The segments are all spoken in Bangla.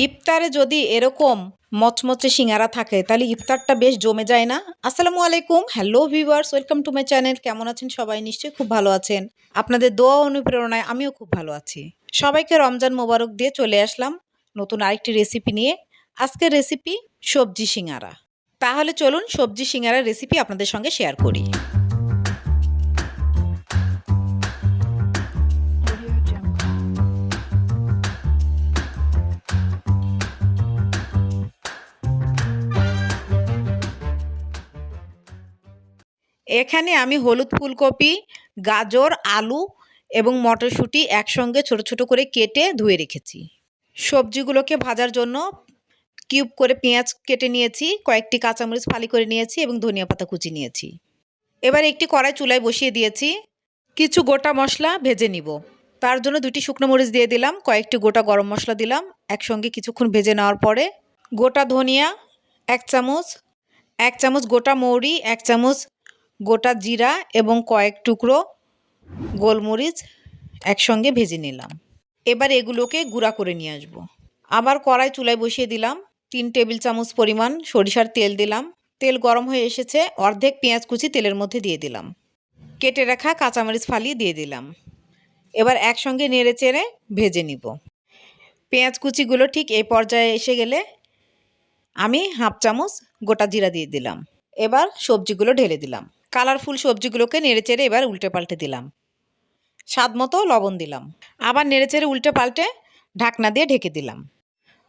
ইফতারে যদি এরকম মচমচে সিঙ্গারা থাকে তাহলে ইফতারটা বেশ জমে যায় না? আসসালামু আলাইকুম, hello viewers, welcome to my channel. কেমন আছেন সবাই? নিশ্চয়ই খুব ভালো আছেন। আপনাদের দোয়া অনুপ্রেরণায় আমিও খুব ভালো আছি। সবাইকে রমজান মোবারক দিয়ে চলে আসলাম নতুন আরেকটি রেসিপি নিয়ে। আজকের রেসিপি সবজি সিঙ্গারা। তাহলে চলুন সবজি সিঙ্গারার রেসিপি আপনাদের সঙ্গে শেয়ার করি। এখানে আমি হলুদ ফুলকপি, গাজর, আলু এবং মটরশুঁটি একসঙ্গে ছোট ছোট করে কেটে ধুয়ে রেখেছি। সবজিগুলোকে ভাজার জন্য কিউব করে পেঁয়াজ কেটে নিয়েছি, কয়েকটি কাঁচামরিচ ফালি করে নিয়েছি এবং ধনিয়া পাতা কুচি নিয়েছি। এবার একটি কড়াই চুলায় বসিয়ে দিয়েছি। কিছু গোটা মশলা ভেজে নিব। তার জন্য 2টি শুকনো মরিচ দিয়ে দিলাম, কয়েকটি গোটা গরম মশলা দিলাম। একসঙ্গে কিছুক্ষণ ভেজে নেওয়ার পরে গোটা ধনিয়া 1 চামচ, 1 চামচ গোটা মৌরি, 1 চামচ গোটা জিরা এবং কয়েক টুকরো গোলমরিচ একসঙ্গে ভেজে নিলাম। এবার এগুলোকে গুঁড়া করে নিয়ে আসবো। আবার কড়াই চুলায় বসিয়ে দিলাম। 3 টেবিল চামচ পরিমাণ সরিষার তেল দিলাম। তেল গরম হয়ে এসেছে, অর্ধেক পেঁয়াজ কুচি তেলের মধ্যে দিয়ে দিলাম। কেটে রাখা কাঁচামরিচ ফালি দিয়ে দিলাম। এবার একসঙ্গে নেড়ে চেড়ে ভেজে নিব। পেঁয়াজ কুচিগুলো ঠিক এই পর্যায়ে এসে গেলে আমি 1/2 চামচ গোটা জিরা দিয়ে দিলাম। এবার সবজিগুলো ঢেলে দিলাম। কালারফুল সবজিগুলোকে নেড়ে চেড়ে এবার উল্টে পাল্টে দিলাম। স্বাদ মতো লবণ দিলাম। আবার নেড়ে চেড়ে উল্টে পাল্টে ঢাকনা দিয়ে ঢেকে দিলাম।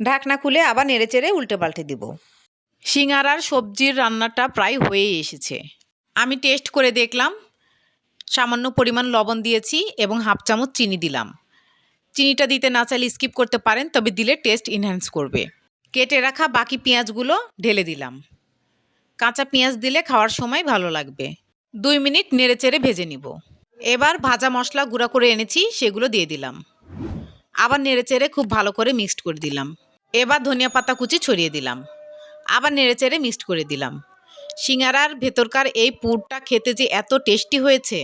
ঢাকনা খুলে আবার নেড়ে চেড়ে উল্টে পাল্টে দিব। সিঙ্গারার সবজির রান্নাটা প্রায় হয়েই এসেছে। আমি টেস্ট করে দেখলাম, সামান্য পরিমাণ লবণ দিয়েছি এবং 1/2 চামচ চিনি দিলাম। চিনিটা দিতে না চাইলে স্কিপ করতে পারেন, তবে দিলে টেস্ট এনহ্যান্স করবে। কেটে রাখা বাকি পেঁয়াজগুলো ঢেলে দিলাম। কাঁচা পেঁয়াজ দিলে খাওয়ার সময় ভালো লাগবে। 2 মিনিট নেড়ে চেড়ে ভেজে নিব। এবার ভাজা মশলা গুঁড়া করে এনেছি, সেগুলো দিয়ে দিলাম। আবার নেড়ে চেড়ে খুব ভালো করে মিক্সড করে দিলাম। এবার ধনিয়া পাতা কুচি ছড়িয়ে দিলাম। আবার নেড়ে চেড়ে মিক্সড করে দিলাম। সিঙ্গারার ভেতরকার এই পুরটা খেতে যে এত টেস্টি হয়েছে!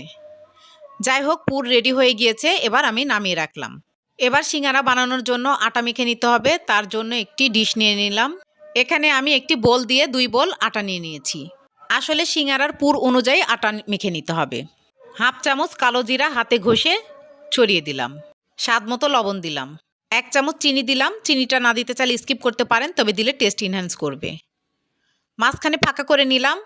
যাই হোক, পুর রেডি হয়ে গিয়েছে, এবার আমি নামিয়ে রাখলাম। এবার সিঙ্গারা বানানোর জন্য আটা মেখে নিতে হবে। তার জন্য একটি ডিশ নিয়ে নিলাম। এখানে আমি একটি বোল দিয়ে 2 বোল আটা নিয়ে নিয়েছি। আসলে সিঙ্গারার পুর অনুযায়ী আটা মেখে নিতে হবে। 1/2 চামচ কালো জিরা হাতে ঘষে ছড়িয়ে দিলাম। স্বাদ মতো লবণ দিলাম। 1 চামচ চিনি দিলাম। চিনিটা না দিতে চাইলে স্কিপ করতে পারেন, তবে দিলে টেস্ট এনহ্যান্স করবে। মাঝখানে ফাঁকা করে নিলাম।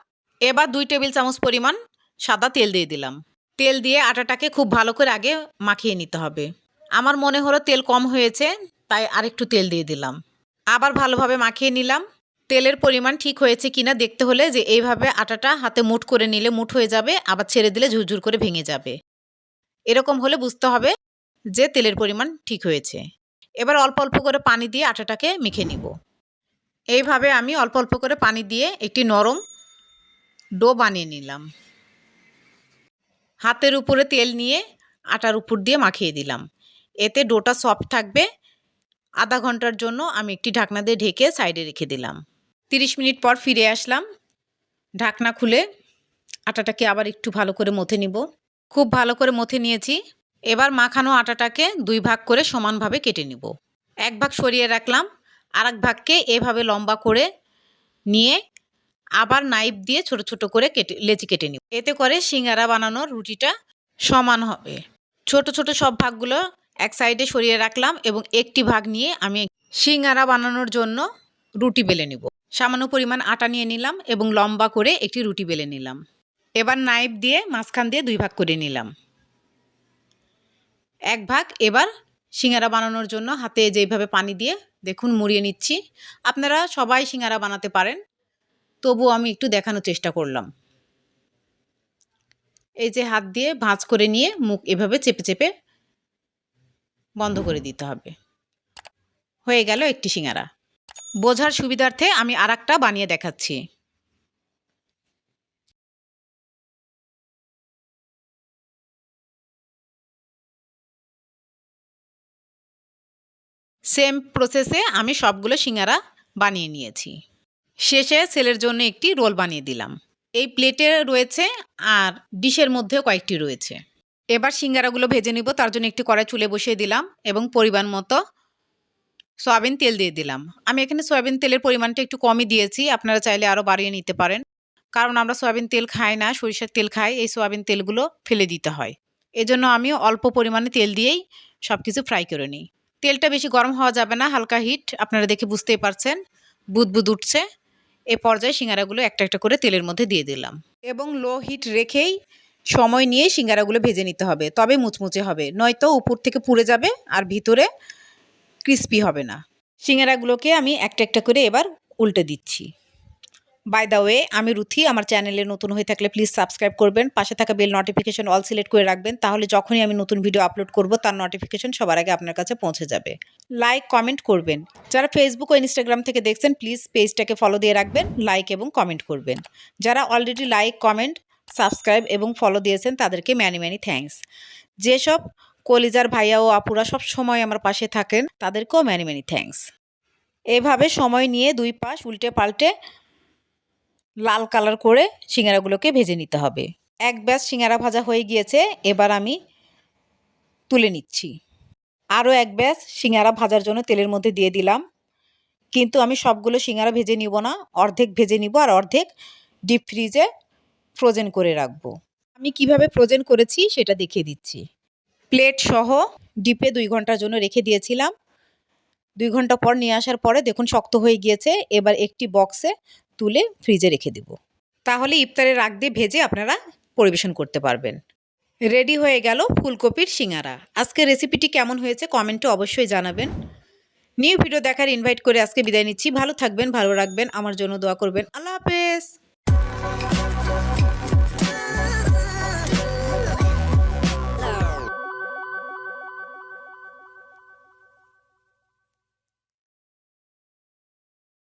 এবার 2 টেবিল চামচ পরিমাণ সাদা তেল দিয়ে দিলাম। তেল দিয়ে আটাটাকে খুব ভালো করে আগে মাখিয়ে নিতে হবে। আমার মনে হলো তেল কম হয়েছে, তাই আরেকটু তেল দিয়ে দিলাম। আবার ভালোভাবে মাখিয়ে নিলাম। তেলের পরিমাণ ঠিক হয়েছে কিনা দেখতে হলে যে এইভাবে আটাটা হাতে মুঠ করে নিলে মুঠ হয়ে যাবে, আবার ছেড়ে দিলে ঝুরঝুর করে ভেঙে যাবে। এরকম হলে বুঝতে হবে যে তেলের পরিমাণ ঠিক হয়েছে। এবার অল্প অল্প করে পানি দিয়ে আটাটাকে মেখে নিব। এইভাবে আমি অল্প অল্প করে পানি দিয়ে একটি নরম ডো বানিয়ে নিলাম। হাতের উপরে তেল নিয়ে আটার উপর দিয়ে মাখিয়ে দিলাম। এতে ডোটা সফট থাকবে। আধা ঘন্টার জন্য আমি একটি ঢাকনা দিয়ে ঢেকে সাইডে রেখে দিলাম। 30 মিনিট পর ফিরে আসলাম। ঢাকনা খুলে আটাটাকে আবার একটু ভালো করে মথে নিব। খুব ভালো করে মথে নিয়েছি। এবার মাখানো আটাটাকে 2 ভাগ করে সমানভাবে কেটে নিব। 1 ভাগ সরিয়ে রাখলাম, আর 1 ভাগকে এভাবে লম্বা করে নিয়ে আবার নাইফ দিয়ে ছোট ছোট করে লেচি কেটে নিব। এতে করে সিঙ্গারা বানানোর রুটিটা সমান হবে। ছোট ছোট সব ভাগগুলো এক সাইডে সরিয়ে রাখলাম এবং একটি ভাগ নিয়ে আমি সিঙ্গারা বানানোর জন্য রুটি বেলে নিব। সামান্য পরিমাণ আটা নিয়ে নিলাম এবং লম্বা করে একটি রুটি বেলে নিলাম। এবার নাইফ দিয়ে মাঝখান দিয়ে 2 ভাগ করে নিলাম। 1 ভাগ এবার সিঙ্গারা বানানোর জন্য হাতে যেইভাবে পানি দিয়ে দেখুন মুড়িয়ে নিচ্ছি। আপনারা সবাই সিঙ্গারা বানাতে পারেন, তবুও আমি একটু দেখানোর চেষ্টা করলাম। এই যে হাত দিয়ে ভাঁজ করে নিয়ে মুখ এভাবে চেপে চেপে বন্ধ করে দিতে হবে। হয়ে গেল একটি সিঙ্গারা। বোঝার সুবিধার্থে আমি আরেকটা বানিয়ে দেখাচ্ছি। সেম প্রসেসে আমি সবগুলো সিঙ্গারা বানিয়ে নিয়েছি। শেষে ছেলের জন্য একটি রোল বানিয়ে দিলাম। এই প্লেটে রয়েছে আর ডিশের মধ্যেও কয়েকটি রয়েছে। এবার সিঙ্গারাগুলো ভেজে নিব। তার জন্য একটি কড়াই চুলে বসিয়ে দিলাম এবং পরিমাণ মতো সয়াবিন তেল দিয়ে দিলাম। আমি এখানে সয়াবিন তেলের পরিমাণটা একটু কমই দিয়েছি, আপনারা চাইলে আরও বাড়িয়ে নিতে পারেন। কারণ আমরা সয়াবিন তেল খাই না, সরিষার তেল খাই, এই সয়াবিন তেলগুলো ফেলে দিতে হয়। এজন্য আমি অল্প পরিমাণে তেল দিয়েই সব কিছু ফ্রাই করে নিই। তেলটা বেশি গরম হওয়া যাবে না, হালকা হিট, আপনারা দেখে বুঝতেই পারছেন বুদবুদ উঠছে। এ পর্যায়ে সিঙ্গারাগুলো একটা একটা করে তেলের মধ্যে দিয়ে দিলাম এবং লো হিট রেখেই সময় নিয়ে সিঙ্গারাগুলো ভেজে নিতে হবে, তবে মুচমুচে হবে, নয়তো উপর থেকে পুড়ে যাবে আর ভিতরে ক্রিস্পি হবে না। সিঙ্গারাগুলোকে আমি একটা একটা করে এবার উল্টে দিচ্ছি। বাই দ্য ওয়ে, আমি রুথি। আমার চ্যানেলে নতুন হয়ে থাকলে প্লিজ সাবস্ক্রাইব করবেন, পাশে থাকা বেল নোটিফিকেশন অল সিলেক্ট করে রাখবেন, তাহলে যখনই আমি নতুন ভিডিও আপলোড করব তার নোটিফিকেশন সবার আগে আপনার কাছে পৌঁছে যাবে। লাইক কমেন্ট করবেন। যারা ফেসবুক ও ইনস্টাগ্রাম থেকে দেখছেন প্লিজ পেজটাকে ফলো দিয়ে রাখবেন, লাইক এবং কমেন্ট করবেন। যারা অলরেডি লাইক কমেন্ট সাবস্ক্রাইব এবং ফলো দিয়েছেন তাদেরকে ম্যানি ম্যানি থ্যাঙ্কস। যেসব কলিজার ভাইয়া ও আপুরা সব সময় আমার পাশে থাকেন তাদেরকেও ম্যানি ম্যানি থ্যাঙ্কস। এভাবে সময় নিয়ে দুই পাশ উল্টে পাল্টে লাল কালার করে সিঙ্গারাগুলোকে ভেজে নিতে হবে। এক ব্যাচ সিঙ্গারা ভাজা হয়ে গিয়েছে, এবার আমি তুলে নিচ্ছি। আরও এক ব্যাচ সিঙ্গারা ভাজার জন্য তেলের মধ্যে দিয়ে দিলাম, কিন্তু আমি সবগুলো সিঙ্গারা ভেজে নিব না, অর্ধেক ভেজে নিব আর অর্ধেক ডিপ ফ্রিজে ফ্রোজেন করে রাখবো। আমি কিভাবে ফ্রোজেন করেছি সেটা দেখিয়ে দিচ্ছি। প্লেট সহ ডিপে 2 ঘন্টার জন্য রেখে দিয়েছিলাম। 2 ঘন্টা পর নিয়ে আসার পরে দেখুন শক্ত হয়ে গিয়েছে। এবার একটি বক্সে তুলে ফ্রিজে রেখে দেব, তাহলে ইফতারের আগ দিয়ে ভেজে আপনারা পরিবেশন করতে পারবেন। রেডি হয়ে গেল ফুলকপির সিঙ্গারা। আজকের রেসিপিটি কেমন হয়েছে কমেন্টে অবশ্যই জানাবেন। নিউ ভিডিও দেখার ইনভাইট করে আজকে বিদায় নিচ্ছি। ভালো থাকবেন, ভালো রাখবেন, আমার জন্য দোয়া করবেন। আল্লাহ হাফেজ।